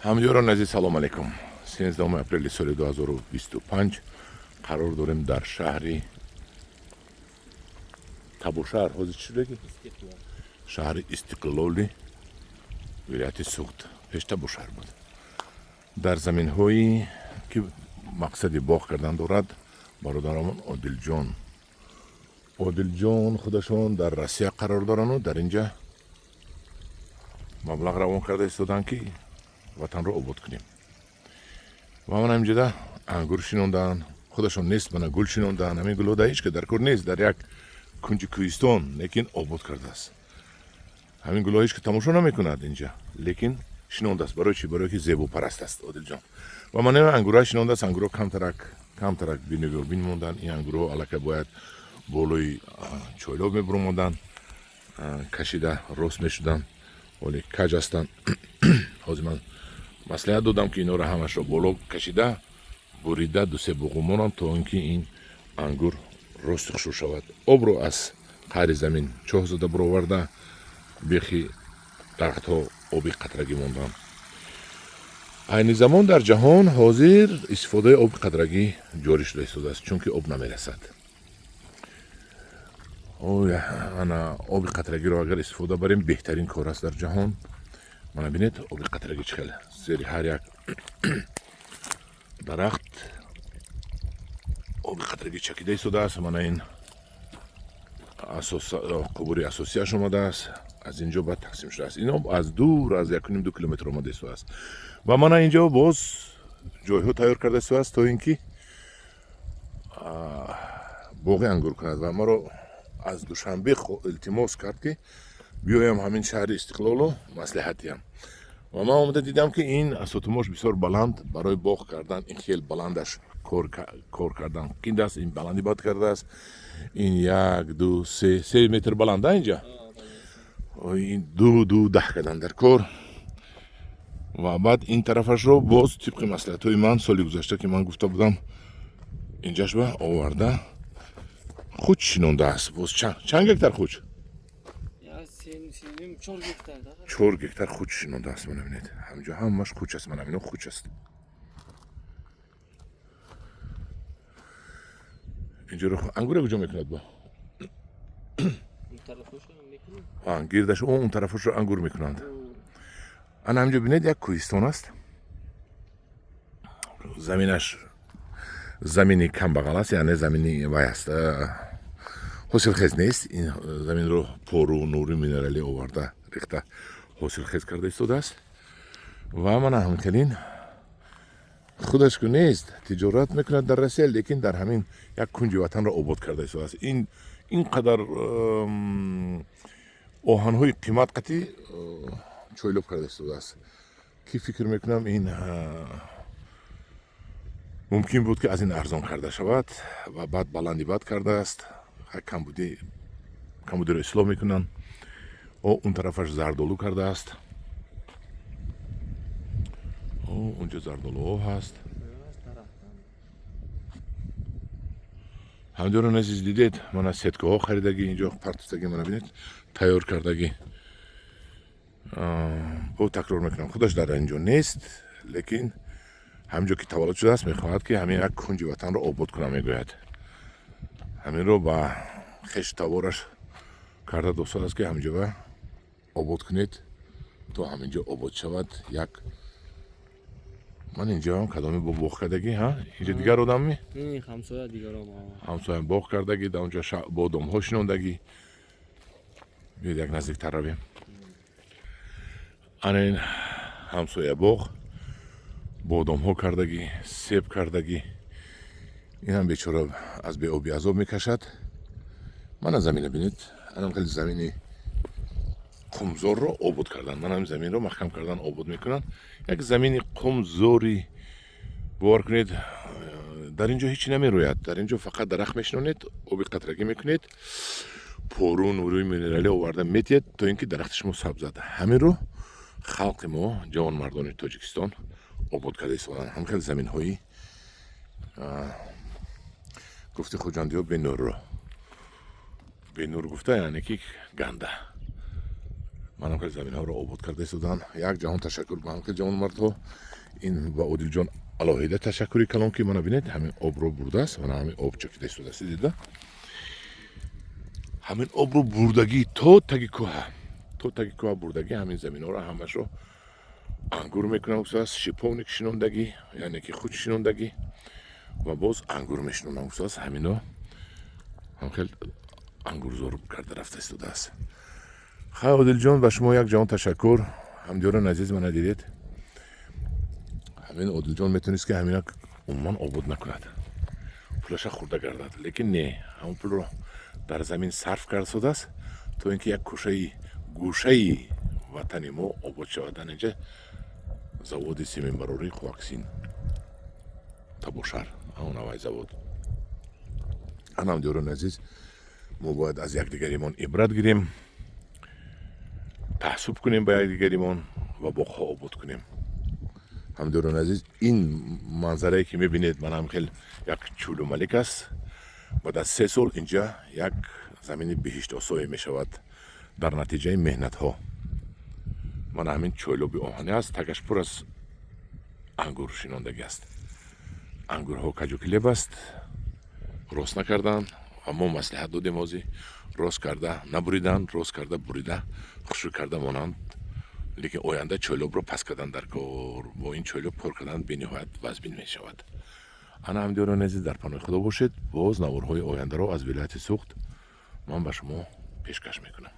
ҳамёрон азиз салом алейкум. 13 апрели соли 2025 қарор дорем дар шаҳри табушаҳр ҳозир чӣ шудаги шаҳри Истиқлоли вилояти Суғд пеш Табушаҳр буд. Дар заминҳои ки мақсади боғ кардан дорад бародаромон Одилҷон худашон дар Россия қарор дорану дар инҷа маблағ равон карда истодан ки ватанро обод кунем. ва мана имҷода ангур шинондан, худашон нест мана гул шинондан, ҳамин гулҳо ҳеч ка дар кор нест, дар як кунҷи кӯҳистон, лекин обод кардааст. ҳамин гулҳо ҳеч ка тамошо намекунад инҷа, лекин шинондааст. Барои чӣ? Барое ки зебопараст аст Одилҷон. ва мана ангурҳо шинондааст, ангурҳо камтарак бинӯбин мондан. Ин ангурҳо аллакай бояд болои чойлоб мебуромодан, кашида рост мешудан, оле каҷ ҳастанд. ҳозир ман маслиҳат додам ки инҳоро ҳамашро боло кашида бурида дусе буғумонам то ин ки ин ангур рости хушур шавад. обро аз қаъри замин чоҳ зада бароварда бехи дарахтҳо оби қатрагӣ монданд. айни замон дар ҷаҳон ҳозир истифодаи оби қатрагӣ ҷорӣ шуда истодааст, чунки об намерасад. ана оби қатрагиро агар истифода барем беҳтарин кор аст дар ҷаҳон. мана бинед оби қатрагӣ чӣ хел зери ҳар як дарахт оби қатрагӣ чакида истодааст. мана ин қубури асосияш омадааст, аз инҷо баъд тақсим шудааст. ин об аз дур аз 1.5-2 километр омада истодааст. ва мана инҷо боз ҷойҳо тайёр карда истодааст то ин ки боғи ангур кунад. ва маро аз душанбе илтимос кард ки биёям ҳамин шаҳри Истиқлолу маслиҳат диҳам. ва ман омада дидам ки ин асотумош бисёр баланд барои боғ кардан, ин хел баландаш кор кардан киндааст. ин баландӣ бад кардааст. ин 1-2-3 метр баланда инҷа. ин 2-10 кардан дар кор. ва баъд ин тарафашро боз тибқи маслиҳатҳои ман соли гузашта ки ман гуфта будам инҷашба оварда хуч шинондааст. боз чанд гектар хуч? 4 гектар хуч шинондааст. мана бинед ҳамҷо ҳамаш хуч аст. мана бино хуч аст. инҷоро ангура куҷо мекунад бо гирдаш он тарафашро ангур мекунанд. ана ҳамҷо бинед як кӯҳистон аст. заминаш замини камбағал аст, яъне замини вай аст, ҳосилхез нест. ин заминро пору нури минералӣ оварда рехта ҳосилхез карда истодааст. ва мана ҳамчунин худашку нест, тиҷорат мекунад дар Россия, лекин дар ҳамин як кунҷи ватанро обод карда истодааст. ин қадар оҳанҳои қиматқатӣ чойлоб карда истодааст ки фикр мекунам ин мумкин буд ки аз ин арзон карда шавад. ва баъд баландӣ бад кардааст. камбудиро ислоҳ мекунанд. он тарафаш зардолу кардааст. онҷо зардолуҳо ҳаст. ҳамҷоро азиз дидед мана сеткаҳо харидагӣ инҷо партистагӣ мана бинед тайёр кардагӣ. бо такрор мекунам худаш дар инҷо нест, лекин ҳамҷо ки таваллуд шудааст мехоҳад ки ҳамин як кунҷи ватанро обод кунам мегӯяд. ҳаминро ба хеш тавораш карда достааст ки ҳамҷоа обод кунед то ҳаминҷо обод шавад. як ман инҷаам кадоми боғ кардагӣ инҷа дигар одамми ҳамсоя боғ кардагӣ дар онҷа бодомҳо шинондагӣ. биёед як наздиктар равем. ана ин ҳамсоя боғ бодомҳо кардагӣ, себ кардагӣ. инам бечора аз беоби азоб мекашад. мана замина бинед, анам хеле замини қумзорро обод кардан. манам заминро маҳкам кардан обод мекунанд. як замини қумзори бовар кунед дар инҷо ҳечи намерояд. дар инҷо фақат дарахт мешинонед, оби қатрагӣ мекунед, пору нуруи минералӣ оварда метиҳед то ин ки дарахти шумо сабзад. ҳаминро халқи мо ҷавонмардони Тоҷикистон обод карда истоданд. ҳам хеле заминҳои гуфти хуҷандиҳо бенур гуфта, яъне ки ганда. манам хеле заминҳоро обод карда истодан. Як ҷаҳон ташаккур ба ҳамки ҷавонмардҳо. ин ба Одилҷон алоҳида ташаккури калон ки мана бинед ҳамин обро бурдааст ва ҳамин об чакида истодааст дида. ҳамин обро бурдагӣ то таги кӯҳа бурдагӣ ҳамин заминҳоро ҳамашро ангур мекунам гуфтааст, шиповник шинондагӣ, яъне ки худ шинондагӣ ва боз ангур мешинонам гуфтааст. ҳамино ҳамхел ангурзор карда рафта истодааст. хай Одилҷон, ба шумо як ҷаҳон ташаккур. ҳамдиёрон азиз мана дидед. ҳамин Одилҷон метавонист ки ҳамина умуман обод накунад, пулаша хурда гардад, лекин не, ҳамон пулро дар замин сарф карда истодааст то ин ки як гӯшаи ватани мо обод шавад. дар инҷа заводи семинбарории Қуваксин Табошар, ҳамон авай завод. ҳамдиёрон азиз, мо бояд аз якдигаримон ибрат гирем, таъссуб кунем ба якдигаримон ва боғҳо обод кунем. ҳамдиёрон азиз, ин манзарае ки мебинед манам хел як чӯлу малик аст. баъд аз 3 сол инҷа як замини биҳиштосое мешавад дар натиҷаи меҳнатҳо. мана ҳамин чӯлоби оҳанӣ аст, тагаш пур аз ангур шинондагӣ аст. ангурҳо каҷукилеб аст, рост накарданд ва мо маслиҳат додем ҳозӣ рост карда набуриданд, рост карда бурида хушк карда монанд, лекин оянда чӯлобро пас кардан дар кор, бо ин чӯлоб кор кардан бениҳоят вазбин мешавад. ана ҳамдиёрони азиз, дар паноҳи худо бошед. боз наворҳои ояндаро аз вилояти Суғд ман ба шумо пешкаш мекунам.